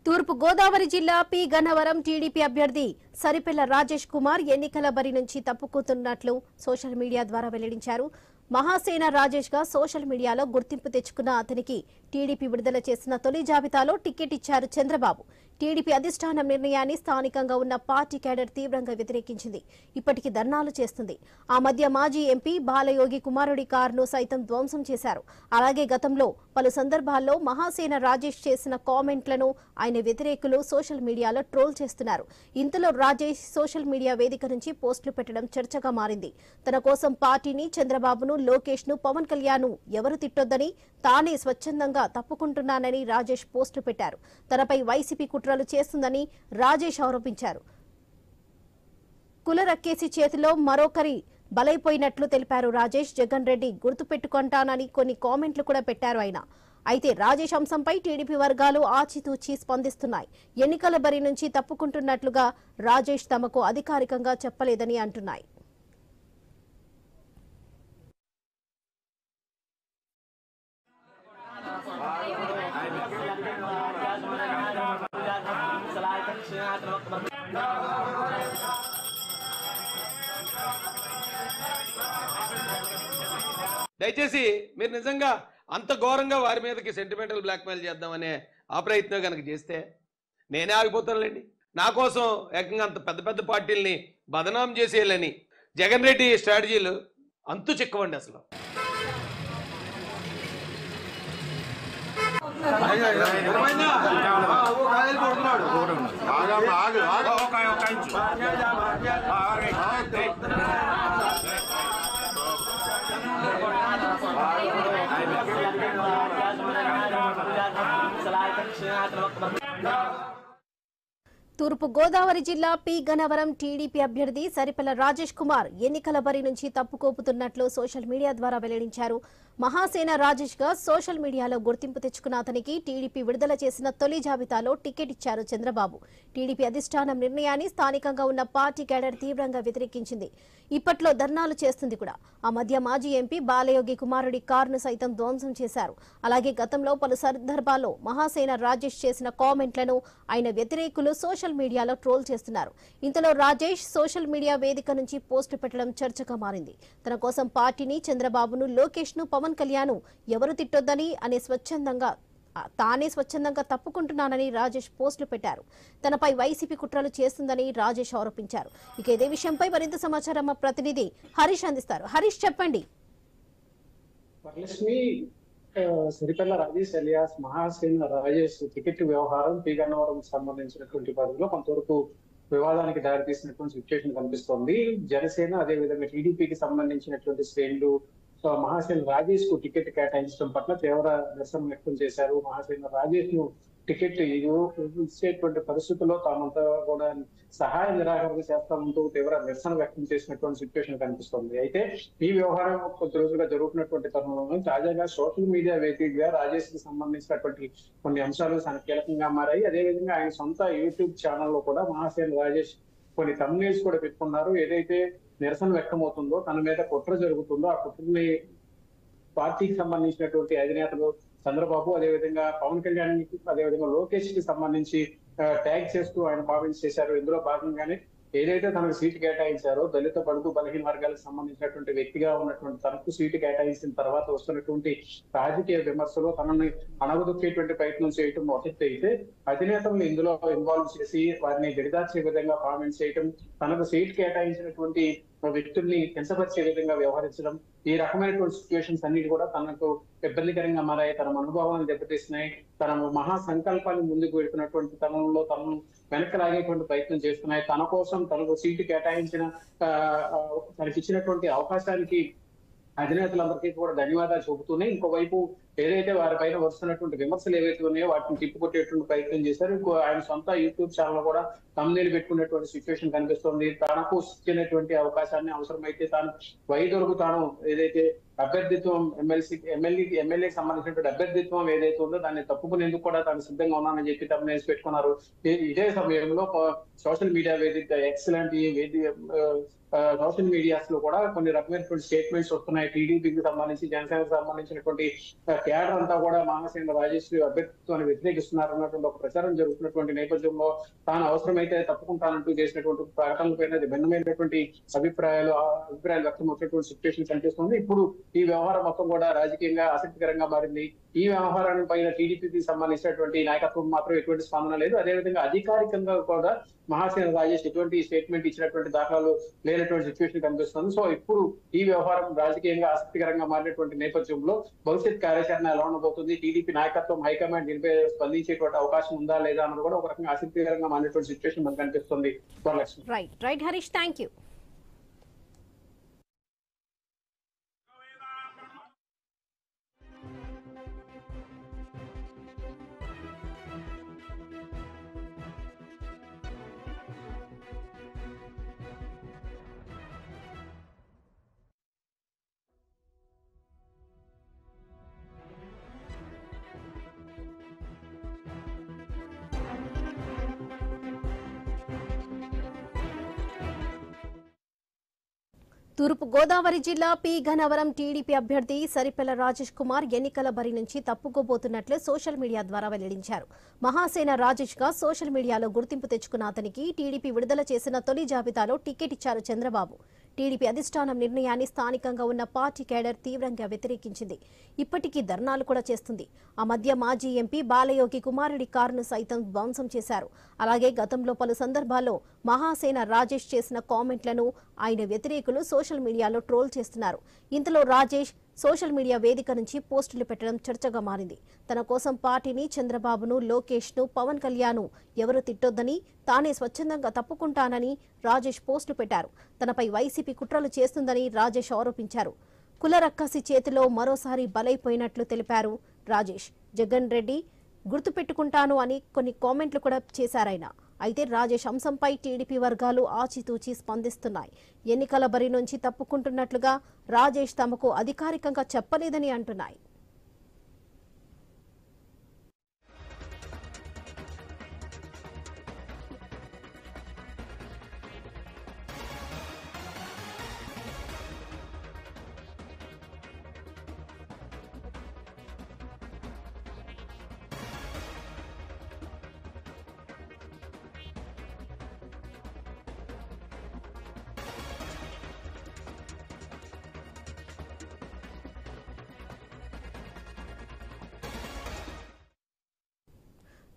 తూర్పు గోదావరి జిల్లా P Gannavaram TDP అభ్యర్థి సరిపెళ్ల రాజేష్ కుమార్ ఎన్నికల బరి నుంచి తప్పుకుంటున్నట్లు సోషల్ మీడియా ద్వారా వెల్లడించారు. మహాసేన రాజేష్ గా సోషల్ మీడియాలో గుర్తింపు తెచ్చుకున్న అతనికి టీడీపీ విడుదల చేసిన తొలి జాబితాలో టికెట్ ఇచ్చారు చంద్రబాబు. టీడీపీ అధిష్టానం నిర్ణయాన్ని స్థానికంగా ఉన్న పార్టీ క్యాడర్ తీవ్రంగా వ్యతిరేకించింది. ఇప్పటికీ ధర్నాలు చేస్తుంది. ఆ మధ్య మాజీ ఎంపీ బాలయోగి కుమారుడి కారును సైతం ధ్వంసం చేశారు. అలాగే గతంలో పలు సందర్భాల్లో మహాసేన రాజేష్ చేసిన కామెంట్లను ఆయన వ్యతిరేకులు సోషల్ మీడియాలో ట్రోల్ చేస్తున్నారు. ఇంతలో రాజేష్ సోషల్ మీడియా వేదిక నుంచి పోస్టులు పెట్టడం చర్చగా మారింది. తన కోసం పార్టీని, చంద్రబాబును, లోకేష్ ను, పవన్ కళ్యాణ్ ఎవరు తిట్టొద్దని తానే స్వచ్ఛందంగా తప్పుకుంటున్నానని రాజేష్ పోస్టులు పెట్టారు. తనపై వైసీపీ కుట్రలు చేస్తుందని రాజేష్ ఆరోపించారు. కుల రక్కేసి చేతిలో మరొకరి బలైపోయినట్లు తెలిపారు రాజేష్. జగన్ రెడ్డి గుర్తుపెట్టుకుంటానని కొన్ని కామెంట్లు కూడా పెట్టారు ఆయన. అయితే రాజేష్ అంశంపై టీడీపీ వర్గాలు ఆచితూచి స్పందిస్తున్నాయి. ఎన్నికల బరి నుంచి తప్పుకుంటున్నట్లుగా రాజేష్ తమకు అధికారికంగా చెప్పలేదని అంటున్నాయి. దయచేసి మీరు నిజంగా అంత ఘోరంగా వారి మీదకి సెంటిమెంటల్ బ్లాక్మెయిల్ చేద్దామనే ఆ ప్రయత్నం కనుక చేస్తే నేనే ఆగిపోతానులేండి. నా కోసం ఏకంగా అంత పెద్ద పెద్ద పార్టీల్ని బదనాం చేసేయాలని జగన్ రెడ్డి స్ట్రాటజీలు అంతు చిక్కవండి. అసలు తూర్పు గోదావరి జిల్లా పి గన్నవరం టీడీపీ అభ్యర్థి సరిపెళ్ల రాజేష్ కుమార్ ఎన్నికల బరి నుంచి తప్పుకోపుతున్నట్లు సోషల్ మీడియా ద్వారా వెల్లడించారు. మహాసేన రాజేష్ గా సోషల్ మీడియాలో గుర్తింపు తెచ్చుకున్న అతనికి టీడీపీ విడుదల చేసిన తొలి జాబితాలో టికెట్ ఇచ్చారు చంద్రబాబు. టీడీపీ అధిష్టానం నిర్ణయాన్ని స్థానికంగా ఉన్న పార్టీ క్యాడర్ తీవ్రంగా వ్యతిరేకించింది. ఇప్పట్లో ధర్నాలు చేస్తుంది కూడా. ఆ మధ్య మాజీ ఎంపీ బాలయోగి కుమారుడి కారును సైతం ధ్వంసం చేశారు. అలాగే గతంలో పలు సందర్భాల్లో మహాసేన రాజేష్ చేసిన కామెంట్లను ఆయన వ్యతిరేకులు సోషల్ మీడియాలో ట్రోల్ చేస్తున్నారు. ఇంతలో రాజేష్ సోషల్ మీడియా వేదిక నుంచి పోస్టు పెట్టడం చర్చగా మారింది. తన కోసం పార్టీని, చంద్రబాబును, లోకేష్ ను, పవన్ కళ్యాణ్ ఎవరు తిట్టొద్దని తానే స్వచ్ఛందంగా తప్పుకుంటున్నానని రాజేష్ పోస్టులు పెట్టారు. తనపై వైసీపీ కుట్రలు చేస్తుందని రాజేష్ ఆరోపించారు. ఇక ఇదే విషయంపై మరింత సమాచారం మా ప్రతినిధి హరీష్ అందిస్తారు. హరీష్, చెప్పండి. సరిపెళ్ల రాజేష్ ఎలియాస్ మహాసేన రాజేష్ టికెట్ వ్యవహారం పి గన్నవరం సంబంధించినటువంటి పరిధిలో కొంతవరకు వివాదానికి దారితీసినటువంటి సిచ్యువేషన్ కనిపిస్తోంది. జనసేన అదేవిధంగా టీడీపీకి సంబంధించినటువంటి శ్రేణులు మహాసేన రాజేష్ కు టికెట్ కేటాయించడం పట్ల తీవ్ర నిరసన వ్యక్తం చేశారు. మహాసేన రాజేష్ ను టికెట్ ఇచ్చేటువంటి పరిస్థితుల్లో తామంతా కూడా సహాయ నిరాకరణ చేస్తామంటూ తీవ్ర నిరసన వ్యక్తం చేసినటువంటి సిచ్యువేషన్ కనిపిస్తోంది. అయితే ఈ వ్యవహారం కొద్ది రోజులుగా జరుగుతున్నటువంటి తరుణంలో తాజాగా సోషల్ మీడియా వేదికగా రాజేష్ కి సంబంధించినటువంటి కొన్ని అంశాలు కీలకంగా మారాయి. అదేవిధంగా ఆయన సొంత యూట్యూబ్ ఛానల్లో కూడా మహాసేన రాజేష్ కొన్ని థంబ్నెయిల్స్ కూడా పెట్టుకున్నారు. ఏదైతే నిరసన వ్యక్తమవుతుందో, తన మీద కుట్ర జరుగుతుందో, ఆ కుట్రని పార్టీకి సంబంధించినటువంటి అధినేతలు చంద్రబాబు, అదేవిధంగా పవన్ కళ్యాణ్, అదేవిధంగా లోకేష్ కి సంబంధించి ట్యాగ్ చేస్తూ ఆయన కామెంట్స్ చేశారు. ఇందులో భాగంగానే ఏదైతే తనకు సీటు కేటాయించారో, దళిత బడుగు బలహీన వర్గాలకు సంబంధించినటువంటి వ్యక్తిగా ఉన్నటువంటి తనకు సీటు కేటాయించిన తర్వాత వస్తున్నటువంటి రాజకీయ విమర్శలు తనని అణగదొక్కేటువంటి ప్రయత్నం చేయటం ఒకటి అయితే, అధినేతలను ఇందులో ఇన్వాల్వ్ చేసి వారిని దిగదార్చే విధంగా కామెంట్స్ చేయటం, తనకు సీటు కేటాయించినటువంటి వ్యక్తుల్ని కించపరిచే విధంగా వ్యవహరించడం, ఈ రకమైనటువంటి సిచ్యువేషన్స్ అన్నిటి కూడా తనకు ఇబ్బందికరంగా మారాయి. తన మనోభావాలను దెబ్బతీస్తున్నాయి. తన మహా సంకల్పాన్ని ముందుకు వెళ్తున్నటువంటి తనంలో తనను వెనక్కి లాగేటువంటి ప్రయత్నం చేస్తున్నాయి. తన కోసం తనకు సీటు కేటాయించిన తనకి ఇచ్చినటువంటి అవకాశానికి అధినేతలందరికీ కూడా ధన్యవాదాలు చెబుతూనే, ఇంకోవైపు ఏదైతే వారిపైన వస్తున్నటువంటి విమర్శలు ఏవైతే ఉన్నాయో వాటిని తిప్పుకొట్టేటువంటి ప్రయత్నం చేశారు. ఆయన సొంత యూట్యూబ్ ఛానల్ కూడా తమ్ముళ్ళు పెట్టుకున్నటువంటి సిచ్యువేషన్ కనిపిస్తుంది. తనకు ఇచ్చినటువంటి అవకాశాన్ని అవసరమైతే తాను వైదొరకు తాను ఏదైతే అభ్యర్థిత్వం ఎమ్మెల్యేకి సంబంధించినటువంటి అభ్యర్థిత్వం ఏదైతే ఉందో దాన్ని తప్పుకునేందుకు కూడా తాను సిద్ధంగా ఉన్నానని చెప్పి తమ్ముళ్ళు పెట్టుకున్నారు. ఇదే సమయంలో సోషల్ మీడియా వేదిక ఎక్స్ లాంటి సోషల్ మీడియాస్ లో కూడా కొన్ని రకమైనటువంటి స్టేట్మెంట్స్ వస్తున్నాయి. టీడీపీకి సంబంధించి, జనసేనకు సంబంధించినటువంటి క్యాడర్ అంతా కూడా మహాసేన రాజేష్ అభ్యర్థిత్వాన్ని వ్యతిరేకిస్తున్నారు అన్నటువంటి ఒక ప్రచారం జరుగుతున్నటువంటి నేపథ్యంలో తాను అవసరమైతే తప్పుకుంటానంటూ చేసినటువంటి ప్రకటనలపైన భిన్నమైనటువంటి అభిప్రాయాలు వ్యక్తం అవుతున్నటువంటి సిచ్యువేషన్ కనిపిస్తుంది. ఇప్పుడు ఈ వ్యవహారం మొత్తం కూడా రాజకీయంగా ఆసక్తికరంగా మారింది. ఈ వ్యవహారాన్ని పైన టీడీపీకి సంబంధించినటువంటి నాయకత్వం మాత్రం ఎటువంటి స్పందన లేదు. అదేవిధంగా అధికారికంగా కూడా మహాసేన రాజేష్ ఎటువంటి స్టేట్మెంట్ ఇచ్చినటువంటి దాఖలాలు లేనటువంటి సిచ్యువేషన్ కనిపిస్తుంది. సో ఇప్పుడు ఈ వ్యవహారం రాజకీయంగా ఆసక్తికరంగా మారినటువంటి నేపథ్యంలో భవిష్యత్ కార్యాచరణ ఎలా ఉండబోతుంది, టీడీపీ నాయకత్వం హైకమాండ్ దీనిపై స్పందించేటువంటి అవకాశం ఉందా లేదా అన్నది కూడా ఒక రకంగా ఆసక్తికరంగా మారినటువంటి సిచ్యువేషన్ మనకు కనిపిస్తుంది. Right Harish, thank you. తూర్పు గోదావరి జిల్లా పి గన్నవరం టీడీపీ అభ్యర్థి సరిపెల్ల రాజేష్ కుమార్ ఎన్నికల బరి నుంచి తప్పుకోబోతున్నట్లు సోషల్ మీడియా ద్వారా వెల్లడించారు. మహాసేన రాజేష్ గా సోషల్ మీడియాలో గుర్తింపు తెచ్చుకున్న అతనికి టీడీపీ విడుదల చేసిన తొలి జాబితాలో టికెట్ ఇచ్చారు చంద్రబాబు. టీడీపీ అధిష్టానం నిర్ణయాన్ని స్థానికంగా ఉన్న పార్టీ కేడర్ తీవ్రంగా వ్యతిరేకించింది. ఇప్పటికీ ధర్నాలు కూడా చేస్తుంది. ఆ మధ్య మాజీ ఎంపీ బాలయోగి కుమారుడి కారును సైతం ధ్వంసం చేశారు. అలాగే గతంలో పలు సందర్భాల్లో మహాసేన రాజేష్ చేసిన కామెంట్లను ఆయన వ్యతిరేకులు సోషల్ మీడియాలో ట్రోల్ చేస్తున్నారు. ఇంతలో రాజేష్ సోషల్ మీడియా వేదిక నుంచి పోస్టులు పెట్టడం చర్చగా మారింది. తన కోసం పార్టీని, చంద్రబాబును, లోకేష్ ను, పవన్ కళ్యాణ్ ఎవరు తిట్టొద్దని, తానే స్వచ్ఛందంగా తప్పుకుంటానని రాజేష్ పోస్టులు పెట్టారు. తనపై వైసీపీ కుట్రలు చేస్తుందని రాజేష్ ఆరోపించారు. కులరక్కసి చేతిలో మరోసారి బలైపోయినట్లు తెలిపారు రాజేష్. జగన్ రెడ్డి గుర్తుపెట్టుకుంటాను అని కొన్ని కామెంట్లు కూడా చేశారాయన. అయితే రాజేష్ అంశంపై టీడీపీ వర్గాలు ఆచితూచి స్పందిస్తున్నాయి. ఎన్నికల బరి నుంచి తప్పుకుంటున్నట్లుగా రాజేష్ తమకు అధికారికంగా చెప్పలేదని అంటున్నాయి.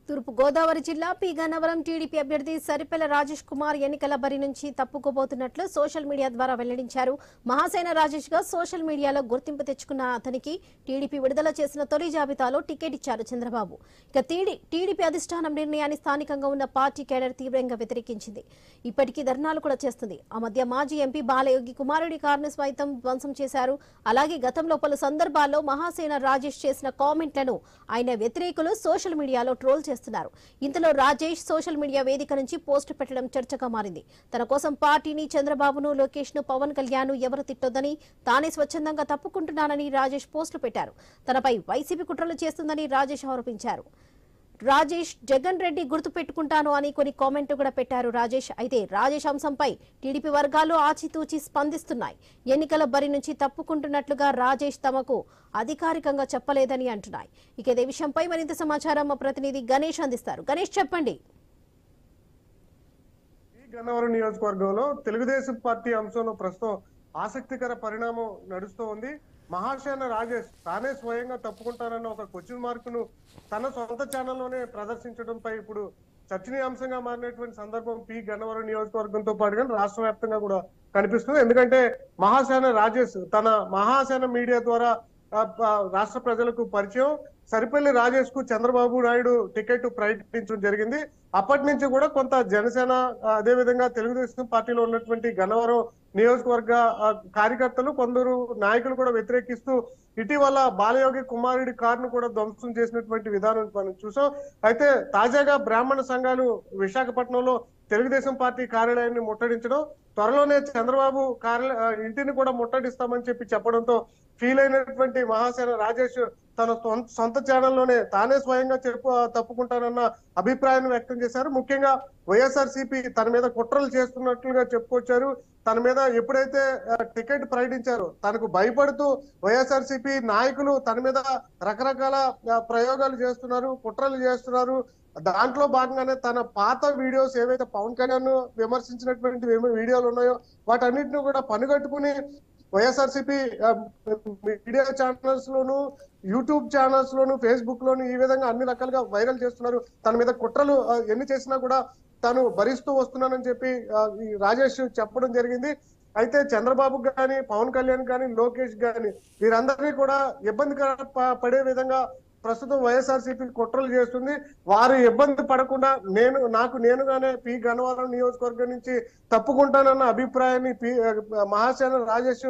తూర్పు గోదావరి జిల్లా పి గన్నవరం టీడీపీ అభ్యర్థి సరిపెల్ల రాజేష్ కుమార్ ఎన్నికల బరి నుంచి తప్పుకోబోతున్నట్లు సోషల్ మీడియా ద్వారా వెల్లడించారు. మహాసేన రాజేష్ గా సోషల్ మీడియాలో గుర్తింపు తెచ్చుకున్న అతనికి టీడీపీ విడుదల చేసిన తొలి జాబితాలో టికెట్ ఇచ్చారు చంద్రబాబు. ఇక టీడీపీ అధిష్టానం నిర్ణయాన్ని స్థానికంగా ఉన్న పార్టీ కేడర్ తీవ్రంగా వ్యతిరేకించింది. ఇప్పటికీ ధర్నాలు కూడా చేస్తుంది. ఆ మధ్య మాజీ ఎంపీ బాలయోగి కుమారుడి కారును సైతం ధ్వంసం చేశారు. అలాగే గతంలో పలు సందర్భాల్లో మహాసేన రాజేష్ చేసిన కామెంట్లను ఆయన వ్యతిరేకులు సోషల్ మీడియాలో ట్రోల్ చేస్తున్నారు. ఇంతలో రాజేష్ సోషల్ మీడియా వేదిక నుంచి పోస్టు పెట్టడం చర్చగా మారింది. తన కోసం పార్టీని, చంద్రబాబును, లోకేష్ ను, పవన్ కళ్యాణ్ ఎవరు తిట్టొద్దని, తానే స్వచ్ఛందంగా తప్పుకుంటున్నానని రాజేష్ పోస్టులు పెట్టారు. తనపై వైసీపీ కుట్రలు చేస్తుందని రాజేష్ ఆరోపించారు. రాజేష్ జగన్ రెడ్డి గుర్తు పెట్టుకుంటాను అని కొన్ని కామెంట్లు కూడా పెట్టారు రాజేష్. అయితే రాజేష్ అంశంపై టీడీపీ వర్గాలు ఆచితూచి స్పందిస్తున్నాయి. ఎన్నికల బరి నుంచి తప్పుకుంటున్నట్లుగా రాజేష్ తమకు అధికారికంగా చెప్పలేదని అంటున్నాయి. ఇక ఇదే విషయంపై మరింత సమాచారం మా ప్రతినిధి గణేష్ అందిస్తారు. గణేష్, చెప్పండి. గన్నవరం నియోజకవర్గంలో తెలుగుదేశం పార్టీ అంశంలో ప్రస్తుతం ఆసక్తికర పరిణామం నడుస్తూ ఉంది. మహాసేన రాజేష్ తానే స్వయంగా తప్పుకుంటానన్న ఒక క్వశ్చన్ మార్క్ ను తన సొంత ఛానల్లోనే ప్రదర్శించడంపై ఇప్పుడు చర్చనీయాంశంగా మారినటువంటి సందర్భం పి గన్నవరం నియోజకవర్గంతో పాటుగా రాష్ట్ర వ్యాప్తంగా కూడా కనిపిస్తుంది. ఎందుకంటే మహాసేన రాజేష్ తన మహాసేన మీడియా ద్వారా రాష్ట్ర ప్రజలకు పరిచయం. సరిపల్లి రాజేష్ కు చంద్రబాబు నాయుడు టికెట్ ప్రకటించడం జరిగింది. అప్పటి నుంచి కూడా కొంత జనసేన, అదే విధంగా తెలుగుదేశం పార్టీలో ఉన్నటువంటి గన్నవరం నియోజకవర్గ కార్యకర్తలు, కొందరు నాయకులు కూడా వ్యతిరేకిస్తూ ఇటీవల బాలయోగి కుమారుడి కారును కూడా ధ్వంసం చేసినటువంటి విధానం మనం చూసాం. అయితే తాజాగా బ్రాహ్మణ సంఘాలు విశాఖపట్నంలో తెలుగుదేశం పార్టీ కార్యాలయాన్ని ముట్టడించడం, త్వరలోనే చంద్రబాబు ఇంటిని కూడా ముట్టడిస్తామని చెప్పడంతో ఫీల్ అయినటువంటి మహాసేన రాజేష్ తన సొంత ఛానల్లోనే తానే స్వయంగా తప్పుకుంటానన్న అభిప్రాయాన్ని వ్యక్తం చేశారు. ముఖ్యంగా వైఎస్ఆర్సీపీ తన మీద కుట్రలు చేస్తున్నట్లుగా చెప్పుకొచ్చారు. తన మీద ఎప్పుడైతే టికెట్ ప్రకటించారో తనకు భయపడుతూ వైఎస్ఆర్సీపీ నాయకులు తన మీద రకరకాల ప్రయోగాలు చేస్తున్నారు, కుట్రలు చేస్తున్నారు. దాంట్లో భాగంగానే తన పాత వీడియోస్ ఏవైతే పవన్ కళ్యాణ్ విమర్శించినటువంటి వీడియోలు ఉన్నాయో వాటన్నిటిని కూడా పనిగట్టుకుని వైఎస్ఆర్సీపీ మీడియా ఛానల్స్ లోను, యూట్యూబ్ ఛానల్స్ లోను, ఫేస్బుక్ లోను ఈ విధంగా అన్ని రకాలుగా వైరల్ చేస్తున్నారు. తన మీద కుట్రలు ఎన్ని చేసినా కూడా తాను భరిస్తూ వస్తున్నానని చెప్పి ఈ రాజేష్ చెప్పడం జరిగింది. అయితే చంద్రబాబు గాని, పవన్ కళ్యాణ్ గాని, లోకేష్ గాని వీరందరినీ కూడా ఇబ్బంది పడే విధంగా ప్రస్తుతం వైఎస్ఆర్సీపీ కుట్రలు చేస్తుంది. వారు ఇబ్బంది పడకుండా నాకు నేనుగానే పి గన్నవరం నియోజకవర్గం నుంచి తప్పుకుంటానన్న అభిప్రాయాన్ని మహాసేన రాజేష్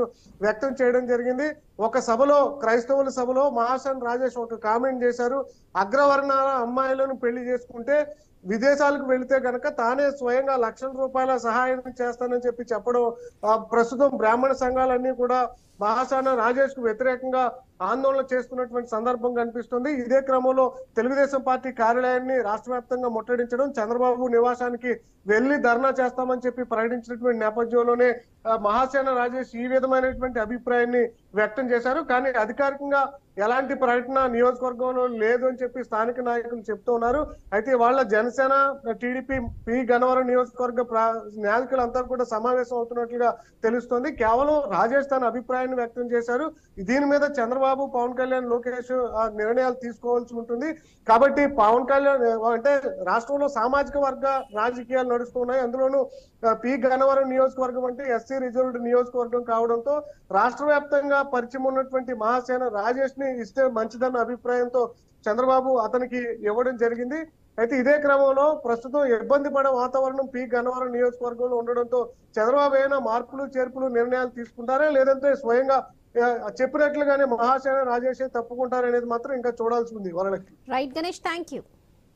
వ్యక్తం చేయడం జరిగింది. ఒక సభలో, క్రైస్తవుల సభలో మహాసేన రాజేష్ ఒక కామెంట్ చేశారు. అగ్రవర్ణాల అమ్మాయిలను పెళ్లి చేసుకుంటే విదేశాలకు వెళితే గనక తానే స్వయంగా లక్షల రూపాయల సహాయం చేస్తానని చెప్పడం ప్రస్తుతం బ్రాహ్మణ సంఘాలన్నీ కూడా మహాసేన రాజేష్ కు వ్యతిరేకంగా ఆందోళన చేస్తున్నటువంటి సందర్భం కనిపిస్తుంది. ఇదే క్రమంలో తెలుగుదేశం పార్టీ కార్యాలయాన్ని రాష్ట్ర వ్యాప్తంగా ముట్టడించడం, చంద్రబాబు నివాసానికి వెళ్లి ధర్నా చేస్తామని చెప్పి ప్రకటించినటువంటి నేపథ్యంలోనే మహాసేన రాజేష్ ఈ విధమైనటువంటి అభిప్రాయాన్ని వ్యక్తం చేశారు. కానీ అధికారికంగా ఎలాంటి ప్రకటన నియోజకవర్గంలో లేదు అని చెప్పి స్థానిక నాయకులు చెప్తూ ఉన్నారు. అయితే వాళ్ళ జనసేన, టీడీపీ పి గన్నవరం నియోజకవర్గ నాయకులంతా కూడా సమావేశం అవుతున్నట్లుగా తెలుస్తోంది. కేవలం రాజేష్ తన అభిప్రాయాన్ని వ్యక్తం చేశారు. దీని మీద చంద్రబాబు, పవన్ కళ్యాణ్, లోకేష్ నిర్ణయాలు తీసుకోవాల్సి ఉంటుంది. కాబట్టి పవన్ కళ్యాణ్ అంటే రాష్ట్రంలో సామాజిక వర్గ రాజకీయాలు నడుస్తున్నాయి. అందులోనూ పి గన్నవరం నియోజకవర్గం అంటే ఎస్సీ రిజర్వ్డ్ నియోజకవర్గం కావడంతో రాష్ట్ర వ్యాప్తంగా పరిచయం ఉన్నటువంటి మహాసేన రాజేష్ ని ఇస్తే మంచిదన్న అభిప్రాయంతో చంద్రబాబు అతనికి ఇవ్వడం జరిగింది. అయితే ఇదే క్రమంలో ప్రస్తుతం ఇబ్బంది పడే వాతావరణం పి గన్నవరం నియోజకవర్గంలో ఉండడంతో చంద్రబాబు అయినా మార్పులు, చేర్పులు, నిర్ణయాలు తీసుకుంటారా లేదంటే స్వయంగా చెప్పినట్లుగానే మహాసేన రాజేష్ తప్పుకుంటారనేది మాత్రం ఇంకా చూడాల్సి ఉంది. Right Ganesh, thank you.